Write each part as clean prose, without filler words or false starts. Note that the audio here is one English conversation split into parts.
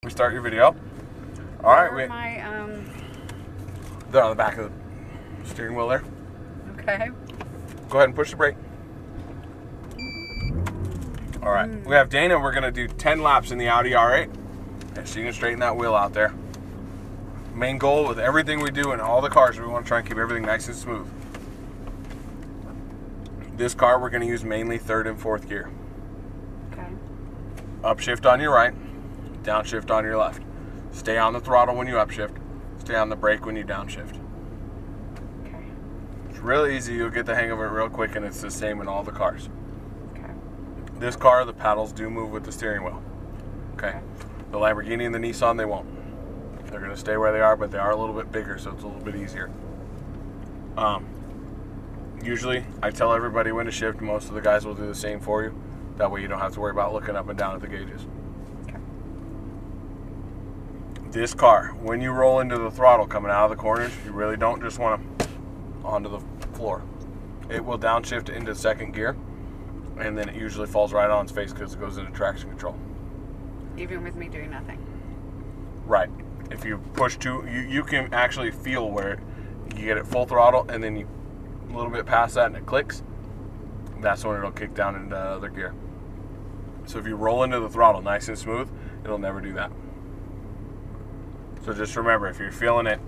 We start your video. All right, they're on the back of the steering wheel there. Okay. Go ahead and push the brake. All right, we have Dana. We're gonna do 10 laps in the Audi R8, and she can straighten that wheel out there. Main goal with everything we do in all the cars, we want to try and keep everything nice and smooth. This car, we're gonna use mainly third and fourth gear. Okay. Upshift on your right, downshift on your left. Stay on the throttle when you upshift. Stay on the brake when you downshift. Okay. It's real easy. You'll get the hang of it real quick, and it's the same in all the cars. Okay. This car, the paddles do move with the steering wheel. Okay. The Lamborghini and the Nissan, they won't. They're going to stay where they are, but they are a little bit bigger, so it's a little bit easier. Usually, I tell everybody when to shift. Most of the guys will do the same for you. That way you don't have to worry about looking up and down at the gauges. Okay. This car, when you roll into the throttle coming out of the corners, you really don't just want to onto the floor. It will downshift into second gear, and then it usually falls right on its face because it goes into traction control. Even with me doing nothing. Right. If you push too, you can actually feel where you get it full throttle, and then you a little bit past that and it clicks. That's when it'll kick down into other gear. So if you roll into the throttle nice and smooth, it'll never do that. So just remember, if you're feeling it,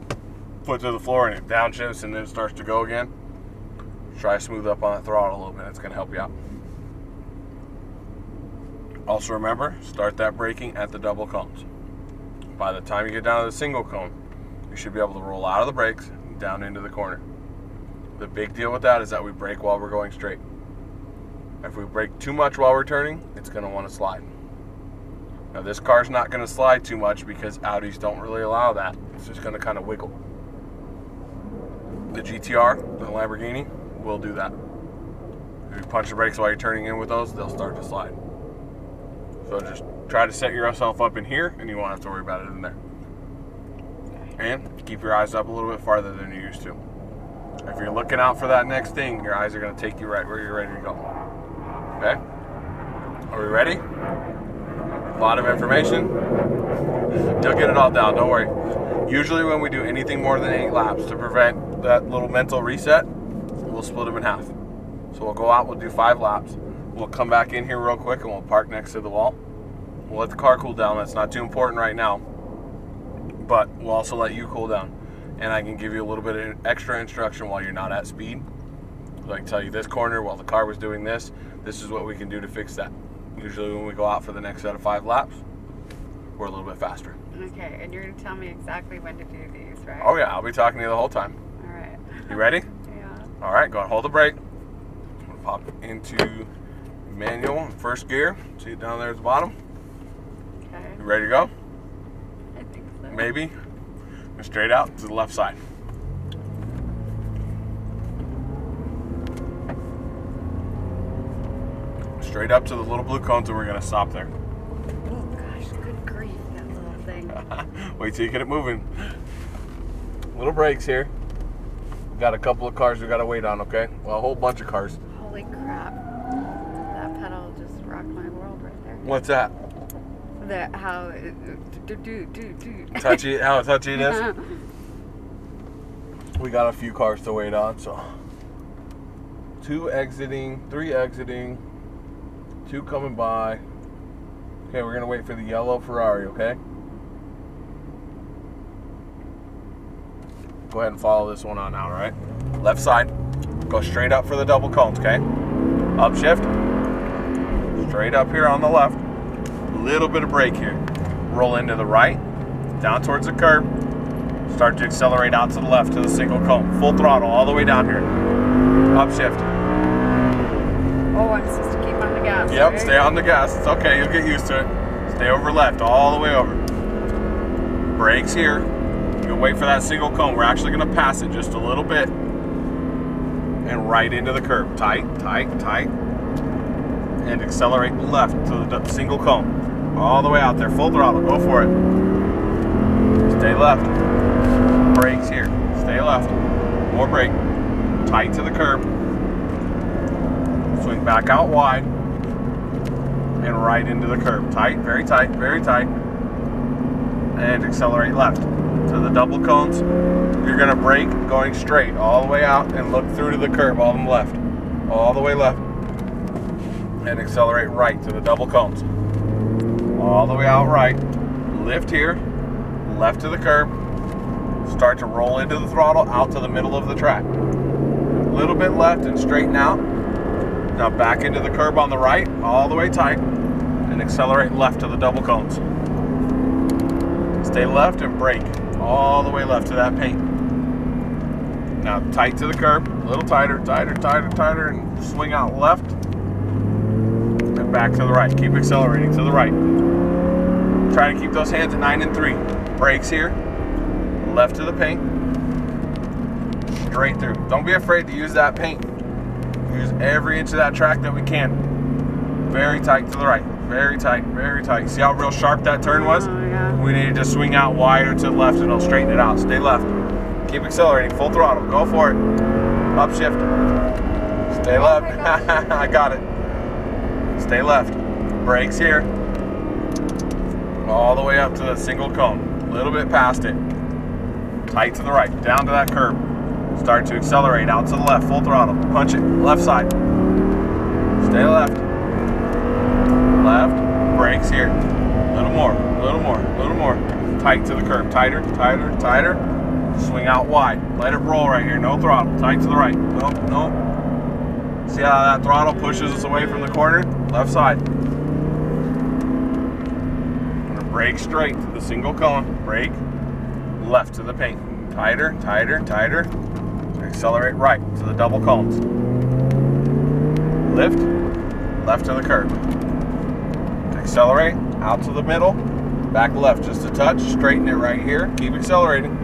foot to the floor and it downshifts and then it starts to go again, try to smooth up on that throttle a little bit. It's going to help you out. Also remember, start that braking at the double cones. By the time you get down to the single cone, you should be able to roll out of the brakes and down into the corner. The big deal with that is that we brake while we're going straight. If we brake too much while we're turning, it's going to want to slide. Now this car's not going to slide too much because Audis don't really allow that. It's just going to kind of wiggle. The GTR, the Lamborghini, will do that. If you punch the brakes while you're turning in with those, they'll start to slide. So just try to set yourself up in here and you won't have to worry about it in there. And keep your eyes up a little bit farther than you used to. If you're looking out for that next thing, your eyes are going to take you right where you're ready to go. Okay? Are we ready? A lot of information. You'll get it all down, don't worry. Usually when we do anything more than 8 laps, to prevent that little mental reset, we'll split them in half. So we'll go out, we'll do 5 laps. We'll come back in here real quick and we'll park next to the wall. We'll let the car cool down. That's not too important right now. But we'll also let you cool down. And I can give you a little bit of extra instruction while you're not at speed. So I can tell you this corner, while the car was doing this, this is what we can do to fix that. Usually when we go out for the next set of 5 laps, we're a little bit faster. Okay, and you're going to tell me exactly when to do these, right? Oh yeah, I'll be talking to you the whole time. All right. You ready? Yeah. All right, go and hold the brake. We'll pop into manual, first gear. See it down there at the bottom? Okay. You ready to go? I think so. Maybe. Straight out to the left side. Straight up to the little blue cones, and we're going to stop there. Oh gosh, good grief, that little thing. Wait till you get it moving. Little brakes here. We've got a couple of cars we got to wait on, okay? Well, a whole bunch of cars. Holy crap. That pedal just rocked my world right there. What's that? How Touchy, how touchy it is? We got a few cars to wait on, so 2 exiting, 3 exiting, 2 coming by. Okay, we're gonna wait for the yellow Ferrari, okay? Go ahead and follow this one on out, all right? Left side, go straight up for the double cones, okay? Upshift, straight up here on the left. Little bit of brake here. Roll into the right, down towards the curb. Start to accelerate out to the left to the single cone. Full throttle all the way down here. Upshift. Oh, I'm supposed to keep on the gas. Yep, right? stay on the gas. It's okay, you'll get used to it. Stay over left, all the way over. Brakes here. You'll wait for that single cone. We're actually going to pass it just a little bit. And right into the curb. Tight, tight, tight. And accelerate left to the single cone. All the way out there, full throttle, go for it. Stay left. Brakes here, stay left. More brake. Tight to the curb. Swing back out wide. And right into the curb. Tight, very tight, very tight. and accelerate left. To the double cones, you're gonna brake going straight all the way out and look through to the curb, all the left. All the way left. And accelerate right to the double cones. All the way out right. Lift here, left to the curb. Start to roll into the throttle, out to the middle of the track. A little bit left and straighten out. Now back into the curb on the right, all the way tight, and accelerate left to the double cones. Stay left and brake all the way left to that paint. Now tight to the curb, a little tighter, tighter, tighter, tighter, and swing out left and back to the right. Keep accelerating to the right. Try to keep those hands at 9 and 3. Brakes here, left to the paint, straight through. Don't be afraid to use that paint. Use every inch of that track that we can. Very tight to the right, very tight, very tight. See how real sharp that turn was? Oh, yeah. We need to just swing out wider to the left and it'll straighten it out. Stay left. Keep accelerating, full throttle, go for it. Upshift. Stay left. I got it. Stay left. Brakes here. All the way up to the single cone. A little bit past it. Tight to the right, down to that curb. Start to accelerate out to the left, full throttle. Punch it, left side. Stay left. Left. Brakes here. A little more, a little more, a little more. Tight to the curb. Tighter, tighter, tighter. Swing out wide. Let it roll right here. No throttle. Tight to the right. Nope, nope. See how that throttle pushes us away from the corner? Left side. Gonna brake straight to the single cone. Brake. Left to the paint. Tighter, tighter, tighter. Accelerate right to the double cones. Lift. Left to the curb. Accelerate out to the middle. Back left just a touch. Straighten it right here. Keep accelerating.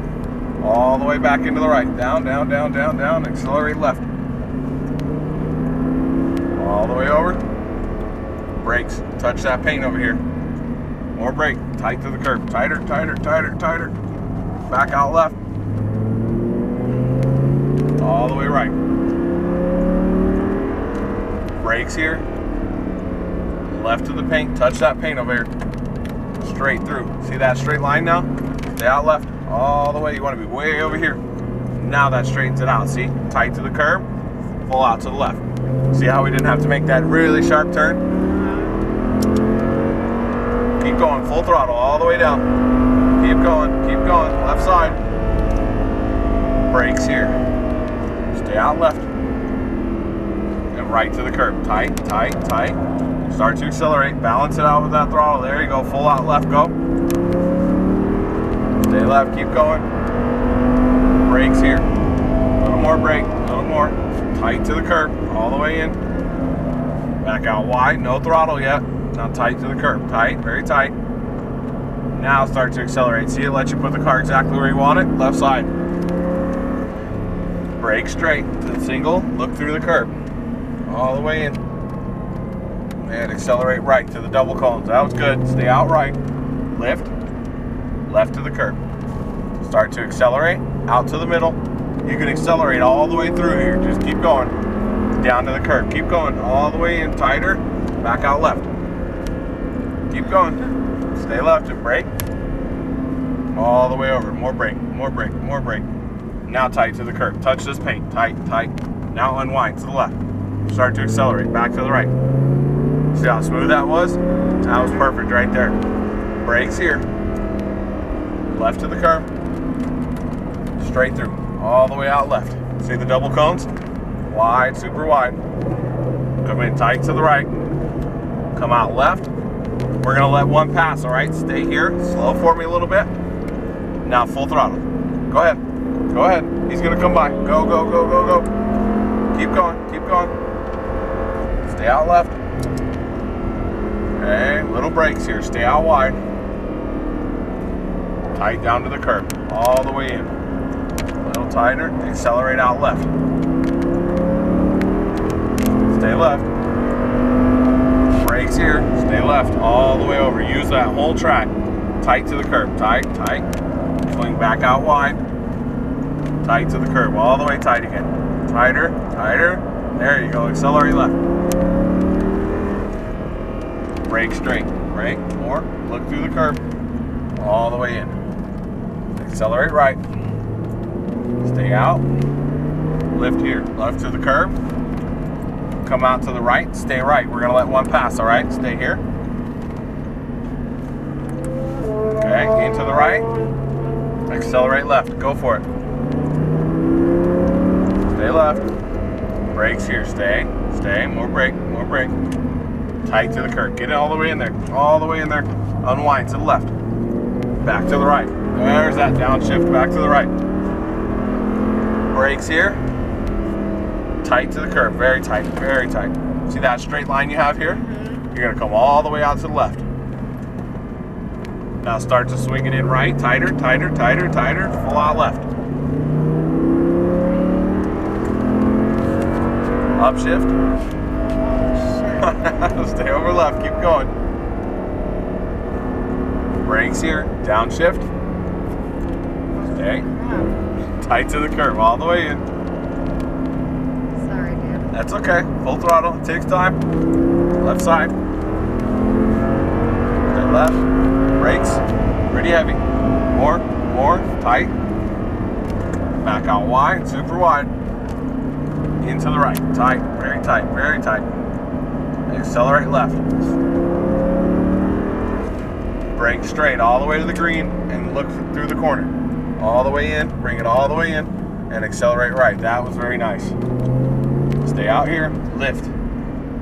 All the way back into the right. Down, down, down, down, down. Accelerate left. All the way over. Brakes. Touch that paint over here. More brake. Tight to the curb. Tighter, tighter, tighter, tighter. Back out left. All the way right. Brakes here. Left to the paint. Touch that paint over here. Straight through. See that straight line now? Stay out left. All the way. You want to be way over here. Now that straightens it out. See? Tight to the curb. Full out to the left. See how we didn't have to make that really sharp turn? Keep going. Full throttle all the way down. Keep going. Keep going. Left side. Brakes here. Stay out left. And right to the curb. Tight, tight, tight. Start to accelerate. Balance it out with that throttle. There you go. Full out left. Go. Stay left. Keep going. Brakes here. A little more brake. A little more. Tight to the curb. All the way in. Back out wide. No throttle yet. Now tight to the curb. Tight. Very tight. Now start to accelerate. See, it lets you put the car exactly where you want it. Left side. Brake straight to the single. Look through the curb. All the way in. And accelerate right to the double cones. That was good. Stay out right. Lift. Left to the curb. Start to accelerate. Out to the middle. You can accelerate all the way through here. Just keep going. Down to the curb. Keep going. All the way in. Tighter. Back out left. Keep going. Stay left and brake. All the way over. More brake. More brake. More brake. Now tight to the curb. Touch this paint. Tight. Tight. Now unwind to the left. Start to accelerate. Back to the right. See how smooth that was? That was perfect right there. Brakes here. Left to the curb. Straight through. All the way out left. See the double cones? Wide, super wide. Come in tight to the right. Come out left. We're gonna let one pass, all right? Stay here. Slow for me a little bit. Now full throttle. Go ahead. Go ahead. He's gonna come by. Go, go, go, go, go. Keep going. Keep going. Stay out left. Okay, little brakes here. Stay out wide. Tight down to the curb. All the way in. A little tighter. Accelerate out left. Stay left. Brakes here. Stay left. All the way over. Use that whole track. Tight to the curb. Tight, tight. Swing back out wide. Tight to the curb. All the way tight again. Tighter, tighter. There you go. Accelerate left. Brake straight. Brake. More. Look through the curb. All the way way in. Accelerate right. Stay out. Lift here. Left to the curb. Come out to the right. Stay right. We're going to let one pass, all right? Stay here. Okay, into the right. Accelerate left. Go for it. Stay left. Brakes here. Stay. Stay. More brake. More brake. Tight to the curb. Get it all the way in there. All the way in there. Unwind to the left. Back to the right. There's that downshift. Back to the right. Brakes here. Tight to the curb. Very tight. Very tight. See that straight line you have here? You're going to come all the way out to the left. Now start to swing it in right. Tighter, tighter, tighter, tighter. Full out left. Upshift. Stay over left. Keep going. Brakes here. Downshift. Stay. Tight to the curb. All the way in. Sorry, dude. That's okay. Full throttle. It takes time. Left side. Stay left. Brakes. Pretty heavy. More. More. Tight. Back out wide. Super wide. Into the right. Tight. Very tight. Very tight. Accelerate left. Brake straight all the way to the green and look through the corner. All the way in. Bring it all the way in and accelerate right. That was very nice. Stay out here. Lift.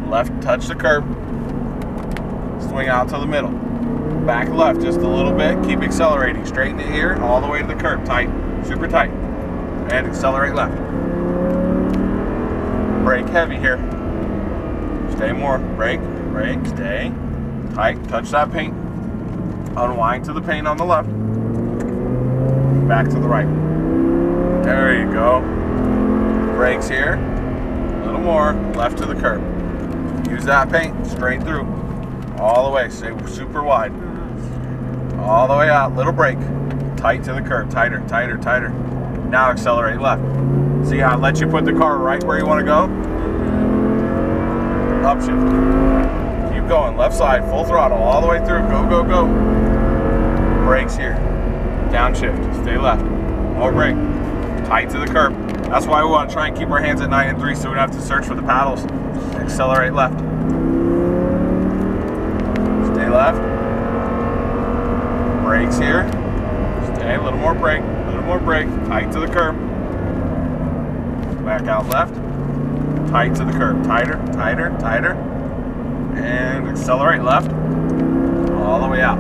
Left. Touch the curb. Swing out to the middle. Back left just a little bit. Keep accelerating. Straighten it here. All the way to the curb. Tight. Super tight. And accelerate left. Brake heavy here. Stay more. Brake. Brake. Stay. Tight. Touch that paint. Unwind to the paint on the left. Back to the right. There you go. Brakes here. A little more. Left to the curb. Use that paint. Straight through. All the way. Stay super wide. All the way out. Little brake. Tight to the curb. Tighter. Tighter. Tighter. Now accelerate left. See how it lets you put the car right where you want to go? Upshift. Keep going. Left side. Full throttle. All the way through. Go, go, go. Brakes here. Downshift. Stay left. More brake. Tight to the curb. That's why we want to try and keep our hands at 9 and 3 so we don't have to search for the paddles. Accelerate left. Stay left. Brakes here. Stay. A little more brake. A little more brake. Tight to the curb. Back out left. Tight to the curb. Tighter, tighter, tighter. And accelerate left. All the way out.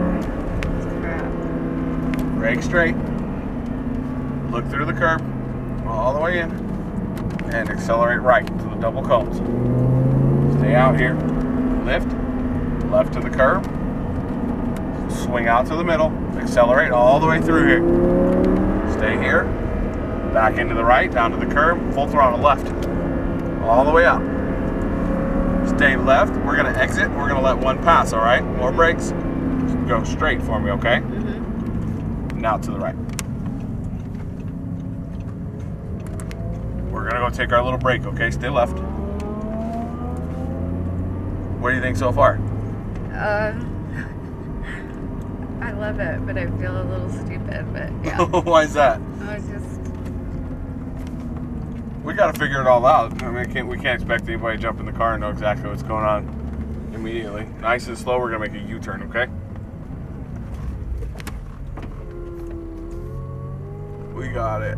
Brake straight. Look through the curb. All the way in. And accelerate right to the double cones. Stay out here. Lift. Left to the curb. Swing out to the middle. Accelerate all the way through here. Stay here. Back into the right, down to the curb, full throttle left. All the way out. Stay left. We're going to exit. We're going to let one pass, all right? More brakes. Go straight for me, okay? Now to the right. We're going to go take our little break, okay? Stay left. What do you think so far? I love it, but I feel a little stupid, but yeah. Why is that? I was just... We got to figure it all out. I mean, we can't expect anybody to jump in the car and know exactly what's going on immediately. Nice and slow, we're going to make a U-turn, okay? We got it.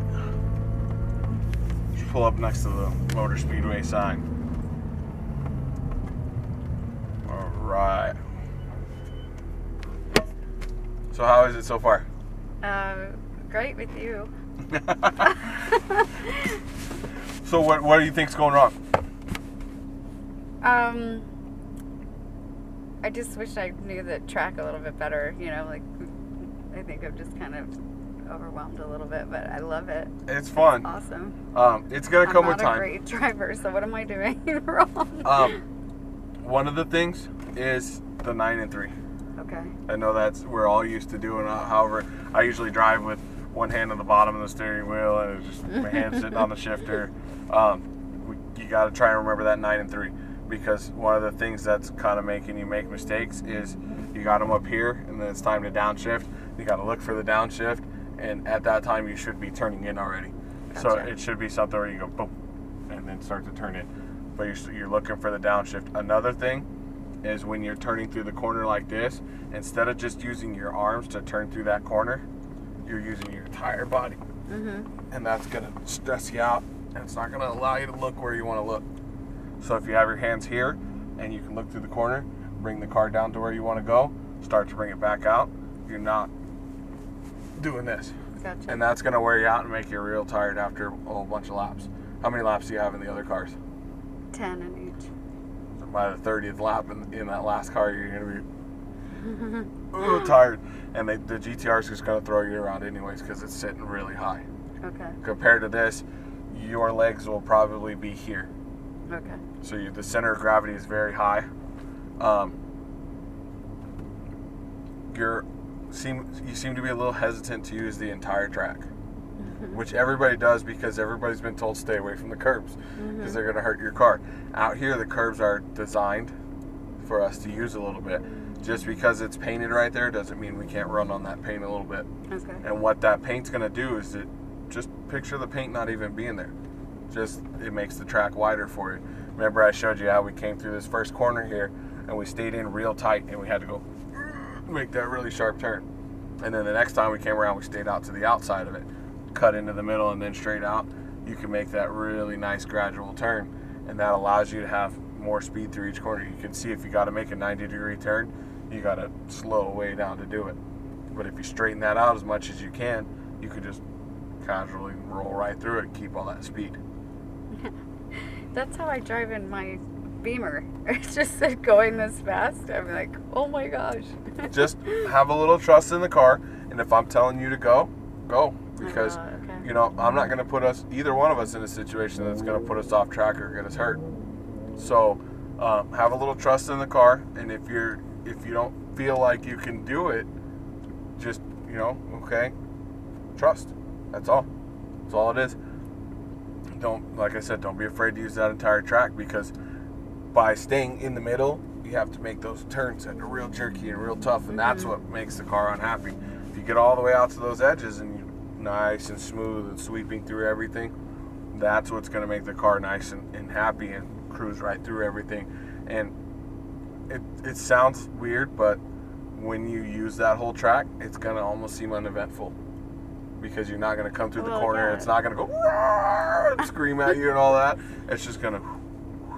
Just pull up next to the Motor Speedway sign. All right. So how is it so far? Great with you. So what do you think's going wrong? I just wish I knew the track a little bit better. You know, like I think I'm just kind of overwhelmed a little bit, but I love it. It's fun. It's awesome. It's gonna come with time. I'm not a great driver, so what am I doing wrong? One of the things is the 9 and 3. Okay. I know we're all used to doing. However, I usually drive with one hand on the bottom of the steering wheel and just my hand sitting on the shifter. You got to try and remember that 9 and 3, because one of the things that's kind of making you make mistakes is you got them up here and then it's time to downshift. You got to look for the downshift, and at that time you should be turning in already. So Gotcha. it should be something where you go boom, and then start to turn in. But you're looking for the downshift. Another thing is when you're turning through the corner like this, instead of just using your arms to turn through that corner, you're using your entire body. And that's going to stress you out, and it's not going to allow you to look where you want to look. So if you have your hands here and you can look through the corner, bring the car down to where you want to go, start to bring it back out, you're not doing this. Gotcha. And that's going to wear you out and make you real tired after a whole bunch of laps. How many laps do you have in the other cars? 10 in each. So by the 30th lap in that last car, you're going to be tired. And the GTR is just going to throw you around anyways because it's sitting really high. Okay. Compared to this, your legs will probably be here. Okay. So the center of gravity is very high. You seem to be a little hesitant to use the entire track, which everybody does because everybody's been told stay away from the curbs because they're going to hurt your car. Out here, the curbs are designed for us to use a little bit. Just because it's painted right there doesn't mean we can't run on that paint a little bit. Okay. And what that paint's going to do is just picture the paint not even being there. It makes the track wider for you. Remember I showed you how we came through this first corner here and we stayed in real tight and we had to go make that really sharp turn. And then the next time we came around, we stayed out to the outside of it, cut into the middle and then straight out. You can make that really nice gradual turn, and that allows you to have more speed through each corner. You can see if you got to make a 90-degree turn, you got to slow way down to do it. But if you straighten that out as much as you can just casually roll right through it and keep all that speed. That's how I drive in my Beamer. It's just going this fast. I'm like, oh my gosh. Just have a little trust in the car, and if I'm telling you to go, go. Because, okay. you know, I'm not going to put either one of us in a situation that's going to put us off track or get us hurt. So have a little trust in the car, and if you don't feel like you can do it, just, okay, trust. That's all. That's all it is. Like I said, don't be afraid to use that entire track, because by staying in the middle, you have to make those turns that are real jerky and real tough, and that's what makes the car unhappy. If you get all the way out to those edges and you're nice and smooth and sweeping through everything, that's what's going to make the car nice and happy and cruise right through everything. And it sounds weird, but when you use that whole track, it's going to almost seem uneventful, because you're not going to come through the corner. Yeah. It's not going to go and scream at you and all that. It's just going to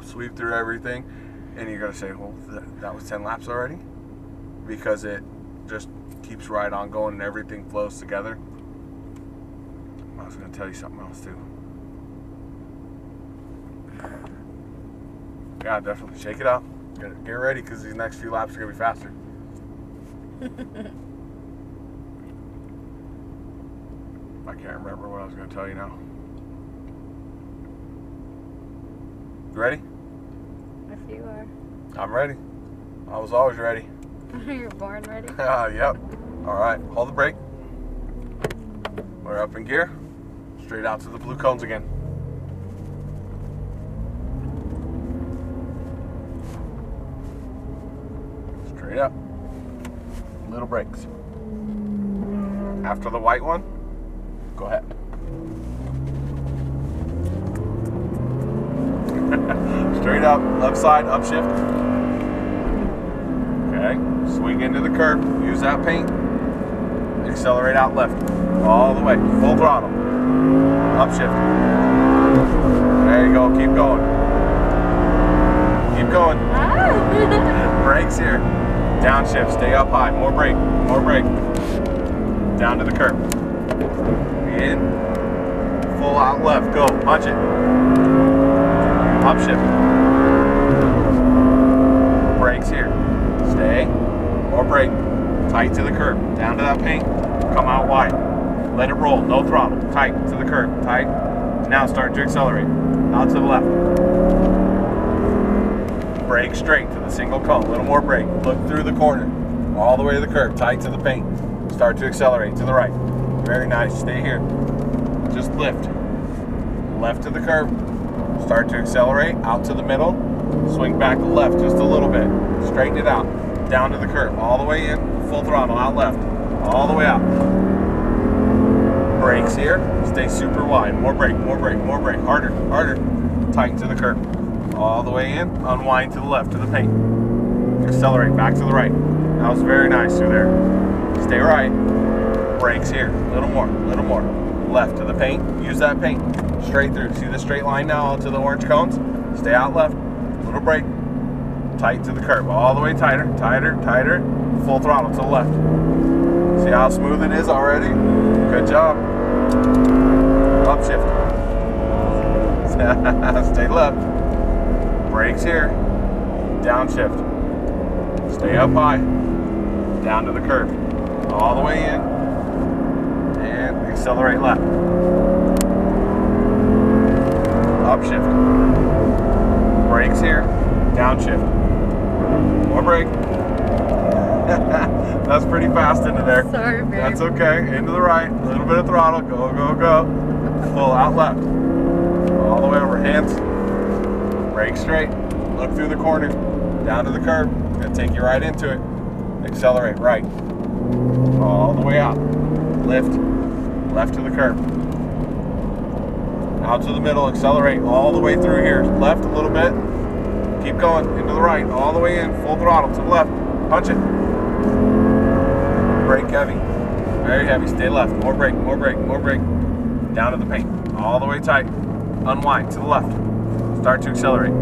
sweep through everything, and you're going to say, well, that was 10 laps already, because it just keeps right on going and everything flows together. I was going to tell you something else too. Yeah, definitely shake it out. Get ready, because these next few laps are going to be faster. I can't remember what I was going to tell you now. You ready? If you are. I'm ready. I was always ready. You're born ready? Yep. All right, hold the brake. We're up in gear. Straight out to the blue cones again. Straight up. Little brakes. After the white one, go ahead. Straight up, left side, upshift. Okay, swing into the curb, use that paint. Accelerate out left, all the way, full throttle. Upshift. There you go, keep going. Keep going. Brakes here. Downshift, stay up high, more brake, more brake. Down to the curb. In, full out left, go, punch it. Upshift. Brakes here. Stay. More brake. Tight to the curb. Down to that paint. Come out wide. Let it roll. No throttle. Tight to the curb. Tight. Now start to accelerate. Out to the left. Brake straight to the single cone. A little more brake. Look through the corner. All the way to the curb. Tight to the paint. Start to accelerate to the right. Very nice. Stay here. Just lift. Left to the curb. Start to accelerate. Out to the middle. Swing back left just a little bit. Straighten it out. Down to the curb. All the way in. Full throttle. Out left. all the way out. Brakes here, stay super wide. More brake, more brake, more brake. Harder, harder. Tighten to the curb. All the way in, unwind to the left to the paint. Accelerate back to the right. That was very nice through there. Stay right. Brakes here, a little more, a little more. Left to the paint, use that paint. Straight through, see the straight line now to the orange cones? Stay out left, little brake. Tight to the curb, all the way tighter, tighter, tighter. Full throttle to the left. See how smooth it is already? Good job. Upshift. Stay left. Brakes here. Downshift. Stay up high. Down to the curb. All the way in. And accelerate left. Upshift. Brakes here. Downshift. More brake. That's pretty fast into there. Sorry, babe. That's okay. Into the right. A little bit of throttle. Go, go, go. Full out left. All the way over. Hands. Brake straight. Look through the corner. Down to the curb. Gonna take you right into it. Accelerate right. All the way out. Lift. Left to the curb. Out to the middle. Accelerate all the way through here. Left a little bit. Keep going. Into the right. All the way in. Full throttle to the left. Punch it. Brake heavy. Very heavy. Stay left. More brake, more brake, more brake. Down to the paint. All the way tight. Unwind to the left. Start to accelerate.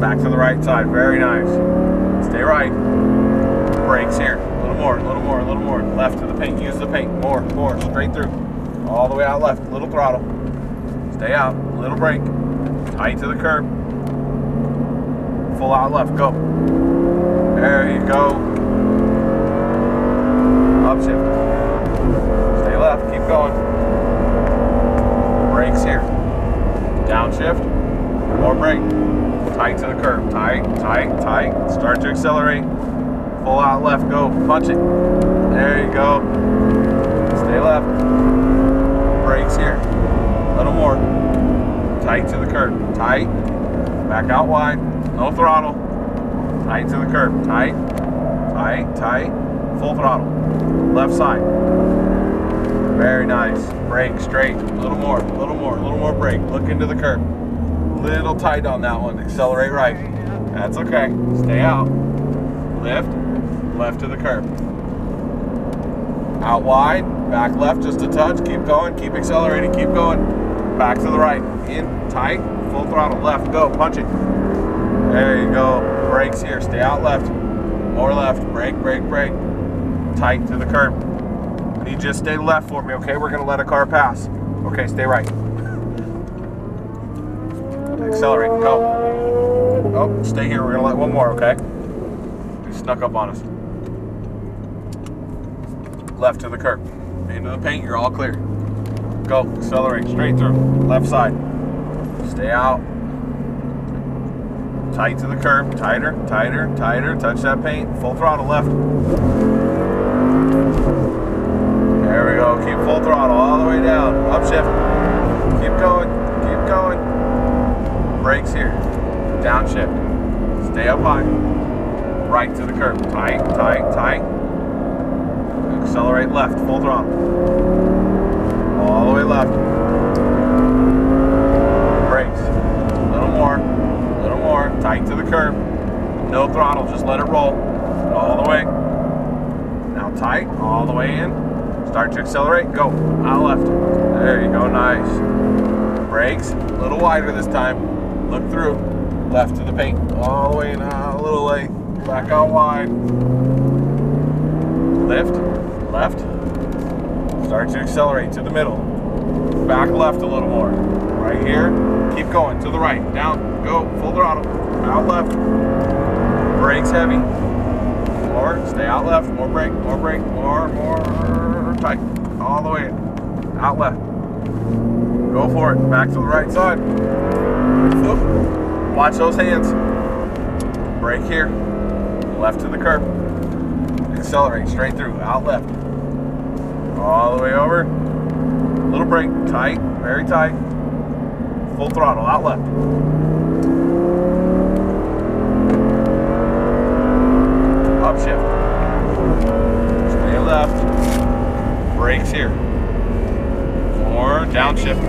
Back to the right side. Very nice. Stay right. Brakes here. A little more, a little more, a little more. Left to the paint. Use the paint. More, more. Straight through. All the way out left. Little throttle. Stay out. Little brake. Tight to the curb. Full out left. Go. There you go. Upshift. Stay left. Keep going. Brakes here. Downshift. More brake. Tight to the curb. Tight, tight, tight. Start to accelerate. Full out left. Go. Punch it. There you go. Stay left. Brakes here. A little more. Tight to the curb. Tight. Back out wide. No throttle. Tight to the curb. Tight. Tight. Tight. Full throttle. Left side. Very nice. Brake straight. A little more. A little more. A little more brake. Look into the curb. Little tight on that one. Accelerate right. That's okay. Stay out. Lift. Left to the curb. Out wide. Back left just a touch. Keep going. Keep accelerating. Keep going. Back to the right. In. Tight. Full throttle. Left. Go. Punch it. There you go. Brakes here. Stay out left. More left. Brake, brake, brake. Tight to the curb. I need you to stay left for me, okay? We're going to let a car pass. Okay, stay right. Accelerate. Go. Oh, stay here. We're going to let one more, okay? You snuck up on us. Left to the curb. Into the paint. You're all clear. Go. Accelerate. Straight through. Left side. Stay out. Tight to the curb. Tighter, tighter, tighter. Touch that paint. Full throttle left. There we go. Keep full throttle all the way down. Upshift. Keep going. Keep going. Brakes here. Downshift. Stay up high. Right to the curb. Tight, tight, tight. Accelerate left. Full throttle. All the way left. Brakes. A little more. A little more. Tight to the curb. No throttle. Just let it roll. All the way. Now tight. All the way in. Start to accelerate. Go. Out left. There you go. Nice. Brakes. A little wider this time. Look through. Left to the paint. All the way in. A little late. Back out wide. Lift. Left. Start to accelerate to the middle. Back left a little more. Right here. Keep going. To the right. Down. Go. Full throttle. Out left. Brakes heavy. More. Stay out left. More brake. More brake. More. Tight. All the way in. Out left. Go for it. Back to the right side. Oop. Watch those hands. Brake here. Left to the curb. Accelerate. Straight through. Out left. All the way over. Little brake. Tight. Very tight. Full throttle. Out left. Upshift. Stay left. Brakes here. More downshift.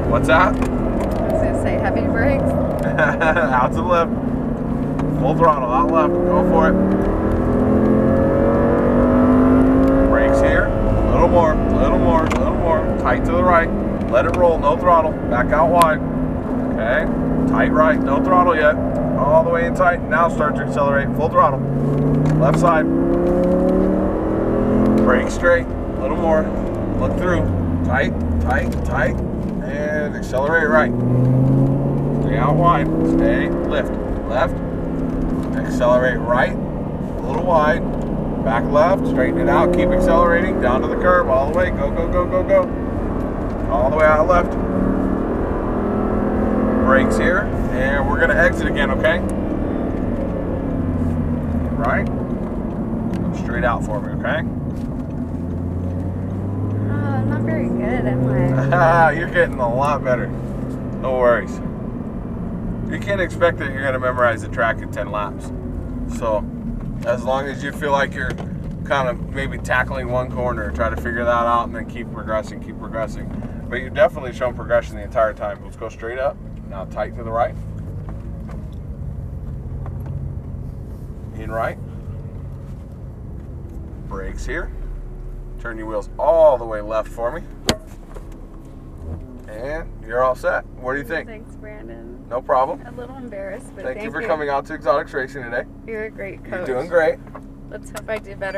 What's that? I was gonna say heavy brakes. Out to the left. Full throttle, out left. Go for it. Brakes here. A little more, a little more, a little more. Tight to the right. Let it roll, no throttle. Back out wide. Okay. Tight right, no throttle yet. All the way in tight. Now start to accelerate. Full throttle. Left side. Brake straight. A little more. Look through. Tight, tight, tight. And accelerate right. Stay out wide. Stay. Lift. Left. Accelerate right. A little wide. Back left. Straighten it out. Keep accelerating. Down to the curb. All the way. Go, go, go, go, go. All the way out left. Brakes here. And we're going to exit again, okay? Right. Go straight out for me, okay? I'm not very good, am I? You're getting a lot better. No worries. You can't expect that you're going to memorize the track in 10 laps. So, as long as you feel like you're kind of maybe tackling one corner, try to figure that out and then keep progressing, keep progressing. But you've definitely shown progression the entire time. Let's go straight up. Now tight to the right. In right. Brakes here. Turn your wheels all the way left for me. And you're all set. What do you think? Thanks, Brandon. No problem. A little embarrassed, but Thank you for coming out to Exotics Racing today. You're a great coach. You're doing great. Let's hope I do better.